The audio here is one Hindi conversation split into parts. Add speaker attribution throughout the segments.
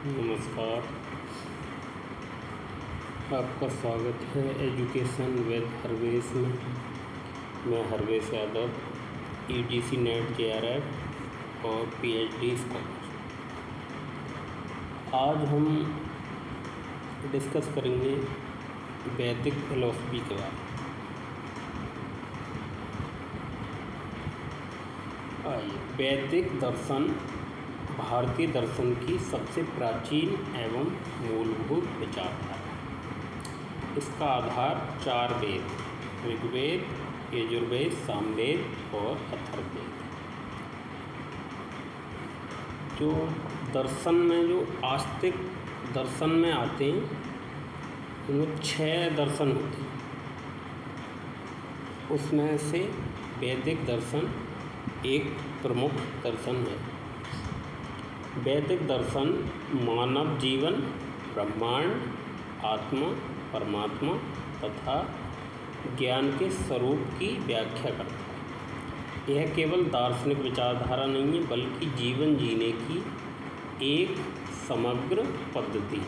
Speaker 1: नमस्कार। आपका स्वागत है एजुकेशन विद हरवेश में। मैं हरवेश यादव, यूजीसी नेट JRF और PhD स्कॉलर। आज हम डिस्कस करेंगे वैदिक फिलॉसफी के बारे में। वैदिक दर्शन भारतीय दर्शन की सबसे प्राचीन एवं मूलभूत विचारधारा है। इसका आधार 4 वेद, ऋग्वेद, यजुर्वेद, सामवेद और अथर्ववेद। जो दर्शन में जो आस्तिक दर्शन में आते हैं उनमें 6 दर्शन होते हैं। उसमें से वैदिक दर्शन एक प्रमुख दर्शन है। वैदिक दर्शन मानव जीवन, ब्रह्मांड, आत्मा, परमात्मा तथा ज्ञान के स्वरूप की व्याख्या करता है। यह केवल दार्शनिक विचारधारा नहीं है बल्कि जीवन जीने की एक समग्र पद्धति है।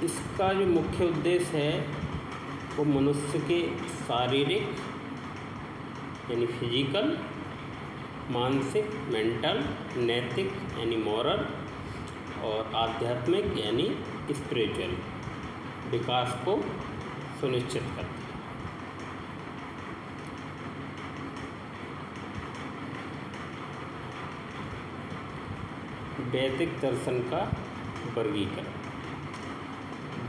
Speaker 1: इसका जो मुख्य उद्देश्य है वो मनुष्य के शारीरिक यानी फिजिकल, मानसिक मेंटल, नैतिक यानी मॉरल और आध्यात्मिक यानी स्पिरिचुअल विकास को सुनिश्चित करता है। वैदिक दर्शन का वर्गीकरण।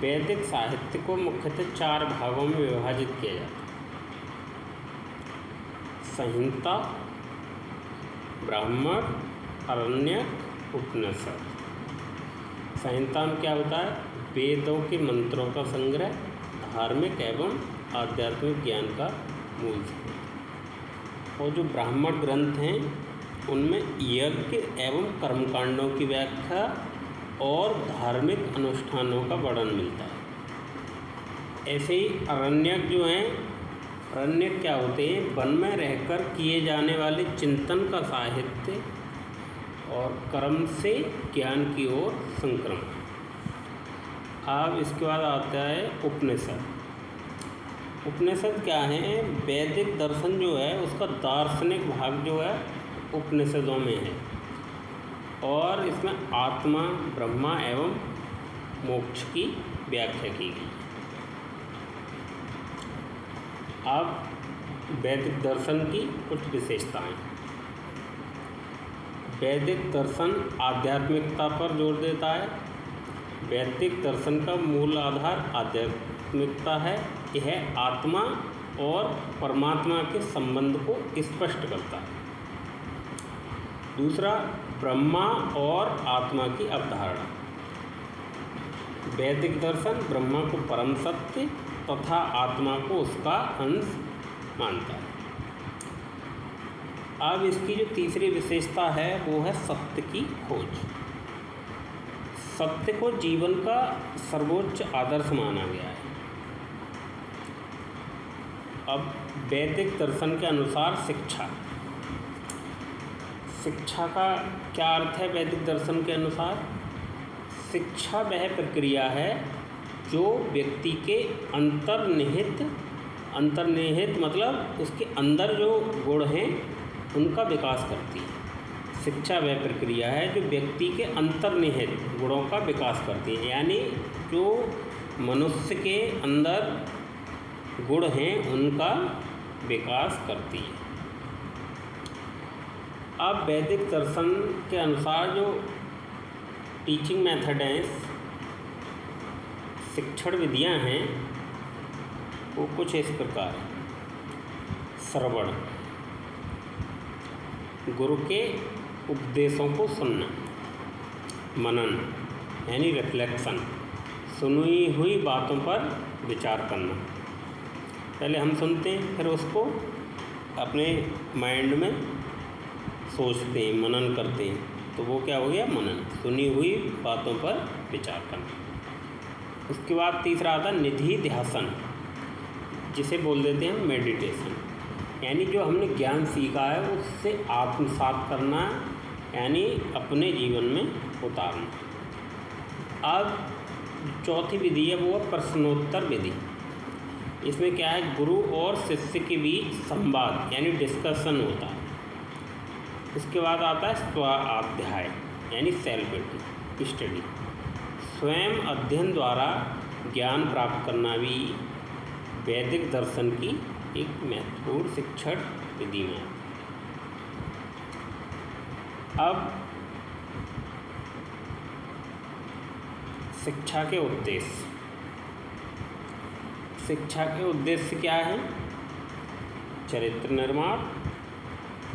Speaker 1: वैदिक साहित्य को मुख्यतः 4 भागों में विभाजित किया जाता है। संहिता, ब्राह्मण, आरण्यक, उपनिषद। संहिता में क्या होता है? वेदों के मंत्रों का संग्रह, धार्मिक एवं आध्यात्मिक ज्ञान का मूल स्रोत। और जो ब्राह्मण ग्रंथ हैं उनमें यज्ञ एवं कर्मकांडों की व्याख्या और धार्मिक अनुष्ठानों का वर्णन मिलता है। ऐसे ही आरण्यक जो हैं, आरण्यक क्या होते हैं? वन में रहकर किए जाने वाले चिंतन का साहित्य और कर्म से ज्ञान की ओर संक्रमण। अब इसके बाद आता है उपनिषद। उपनिषद क्या है? वैदिक दर्शन जो है उसका दार्शनिक भाग जो है उपनिषदों में है और इसमें आत्मा, ब्रह्मा एवं मोक्ष की व्याख्या की गई। अब वैदिक दर्शन की कुछ विशेषताएं। वैदिक दर्शन आध्यात्मिकता पर जोर देता है। वैदिक दर्शन का मूल आधार आध्यात्मिकता है। यह आत्मा और परमात्मा के संबंध को स्पष्ट करता है। दूसरा, ब्रह्मा और आत्मा की अवधारणा। वैदिक दर्शन ब्रह्मा को परम सत्य तथा आत्मा को उसका अंश मानता है। अब इसकी जो तीसरी विशेषता है वो है सत्य की खोज। सत्य को जीवन का सर्वोच्च आदर्श माना गया है। अब वैदिक दर्शन के अनुसार शिक्षा का क्या अर्थ है? वैदिक दर्शन के अनुसार शिक्षा वह प्रक्रिया है जो व्यक्ति के अंतर्निहित मतलब उसके अंदर जो गुण हैं उनका विकास करती है। शिक्षा वह प्रक्रिया है जो व्यक्ति के अंतर्निहित गुणों का विकास करती है, यानी जो मनुष्य के अंदर गुण हैं उनका विकास करती है। अब वैदिक दर्शन के अनुसार जो टीचिंग मेथड हैं, शिक्षण विधियां हैं, वो कुछ इस प्रकार है। श्रवण, गुरु के उपदेशों को सुनना। मनन यानी रिफ्लेक्शन, सुनी हुई बातों पर विचार करना। पहले हम सुनते हैं फिर उसको अपने माइंड में सोचते हैं, मनन करते हैं, तो वो क्या हो गया? मनन, सुनी हुई बातों पर विचार करना। उसके बाद तीसरा आता है निधि ध्यासन, जिसे बोल देते हैं मेडिटेशन, यानी जो हमने ज्ञान सीखा है उससे आत्मसात करना, यानी अपने जीवन में उतारना। अब चौथी विधि है वो है प्रश्नोत्तर विधि। इसमें क्या है, गुरु और शिष्य के बीच संवाद यानी डिस्कशन होता है। इसके बाद आता है स्वाध्याय यानी सेल्फ स्टडी। स्वयं अध्ययन द्वारा ज्ञान प्राप्त करना भी वैदिक दर्शन की एक महत्वपूर्ण शिक्षण विधि में। अब शिक्षा के उद्देश्य। शिक्षा के उद्देश्य क्या है? चरित्र निर्माण,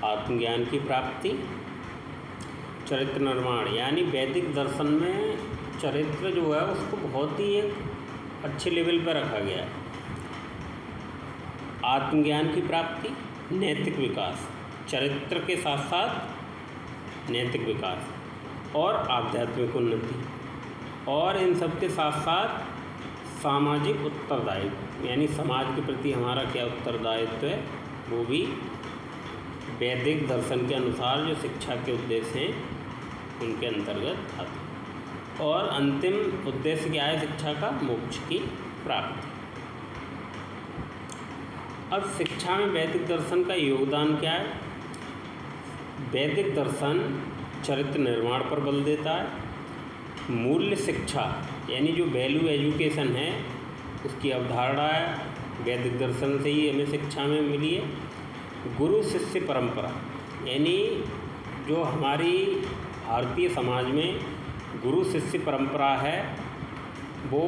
Speaker 1: आत्मज्ञान की प्राप्ति। चरित्र निर्माण यानी वैदिक दर्शन में चरित्र जो है उसको बहुत ही एक अच्छे लेवल पर रखा गया है। आत्मज्ञान की प्राप्ति, नैतिक विकास, चरित्र के साथ साथ नैतिक विकास और आध्यात्मिक उन्नति, और इन सब के साथ साथ सामाजिक उत्तरदायित्व यानी समाज के प्रति हमारा क्या उत्तरदायित्व है वो भी वैदिक दर्शन के अनुसार जो शिक्षा के उद्देश्य हैं उनके अंतर्गत आते हैं। और अंतिम उद्देश्य क्या है शिक्षा का? मोक्ष की प्राप्ति। अब शिक्षा में वैदिक दर्शन का योगदान क्या है? वैदिक दर्शन चरित्र निर्माण पर बल देता है। मूल्य शिक्षा यानी जो वैल्यू एजुकेशन है उसकी अवधारणा है वैदिक दर्शन से ही हमें शिक्षा में मिली है। गुरु शिष्य परंपरा यानी जो हमारी भारतीय समाज में गुरु शिष्य परंपरा है वो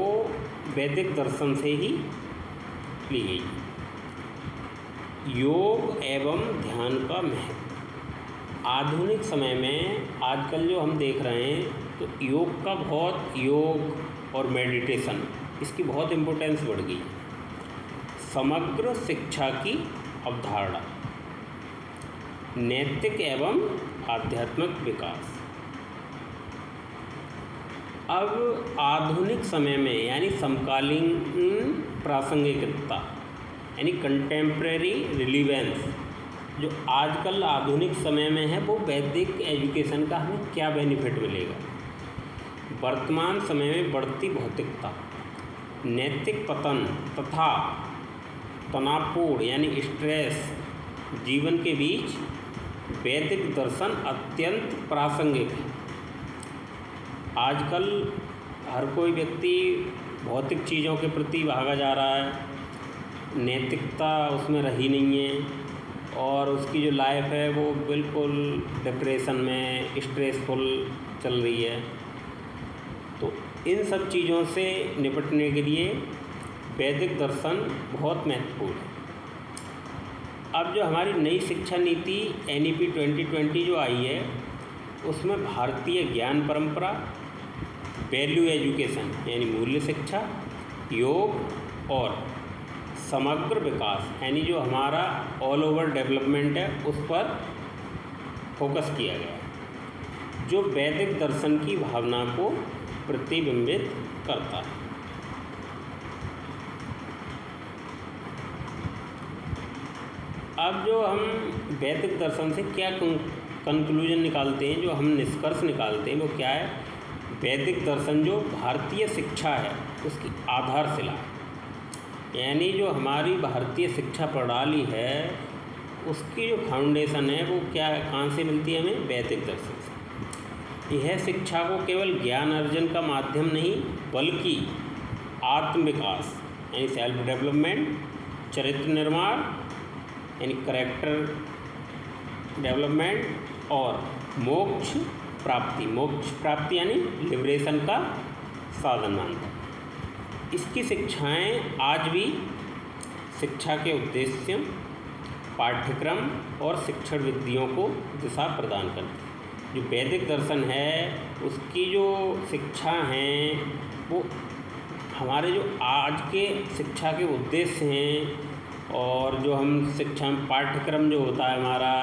Speaker 1: वैदिक दर्शन से ही ली गई। योग एवं ध्यान का महत्व। आधुनिक समय में आजकल जो हम देख रहे हैं तो योग और मेडिटेशन इसकी बहुत इम्पोर्टेंस बढ़ गई। समग्र शिक्षा की अवधारणा, नैतिक एवं आध्यात्मिक विकास। अब आधुनिक समय में यानी समकालीन प्रासंगिकता यानी कंटेम्प्रेरी रिलीवेंस, जो आजकल आधुनिक समय में है वो वैदिक एजुकेशन का हमें क्या बेनिफिट मिलेगा। वर्तमान समय में बढ़ती भौतिकता, नैतिक पतन तथा तनावपूर्ण यानी स्ट्रेस जीवन के बीच वैदिक दर्शन अत्यंत प्रासंगिक है। आजकल हर कोई व्यक्ति भौतिक चीज़ों के प्रति भागा जा रहा है, नैतिकता उसमें रही नहीं है और उसकी जो लाइफ है वो बिल्कुल डिप्रेशन में स्ट्रेसफुल चल रही है। तो इन सब चीज़ों से निपटने के लिए वैदिक दर्शन बहुत महत्वपूर्ण है। अब जो हमारी नई शिक्षा नीति NEP 2020 जो आई है उसमें भारतीय ज्ञान परंपरा, वैल्यू एजुकेशन यानी मूल्य शिक्षा, योग और समग्र विकास यानी जो हमारा ऑल ओवर डेवलपमेंट है उस पर फोकस किया गया है, जो वैदिक दर्शन की भावना को प्रतिबिंबित करता है। अब जो हम वैदिक दर्शन से क्या कंक्लूजन निकालते हैं, जो हम निष्कर्ष निकालते हैं वो क्या है? वैदिक दर्शन जो भारतीय शिक्षा है उसकी आधारशिला यानी जो हमारी भारतीय शिक्षा प्रणाली है उसकी जो फाउंडेशन है वो क्या है, कहाँ से मिलती है हमें? वैदिक दर्शन से। यह शिक्षा को केवल ज्ञान अर्जन का माध्यम नहीं बल्कि आत्म विकास यानी सेल्फ डेवलपमेंट, चरित्र निर्माण यानी कैरेक्टर डेवलपमेंट और मोक्ष प्राप्ति यानी लिबरेशन का साधन मानता है। इसकी शिक्षाएं आज भी शिक्षा के उद्देश्य, पाठ्यक्रम और शिक्षण विधियों को दिशा प्रदान करती है। जो वैदिक दर्शन है उसकी जो शिक्षा हैं वो हमारे जो आज के शिक्षा के उद्देश्य हैं और जो हम शिक्षा पाठ्यक्रम जो होता है हमारा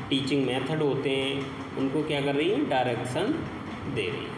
Speaker 1: टीचिंग मेथड होते हैं उनको क्या कर रही है? डायरेक्शन दे रही है।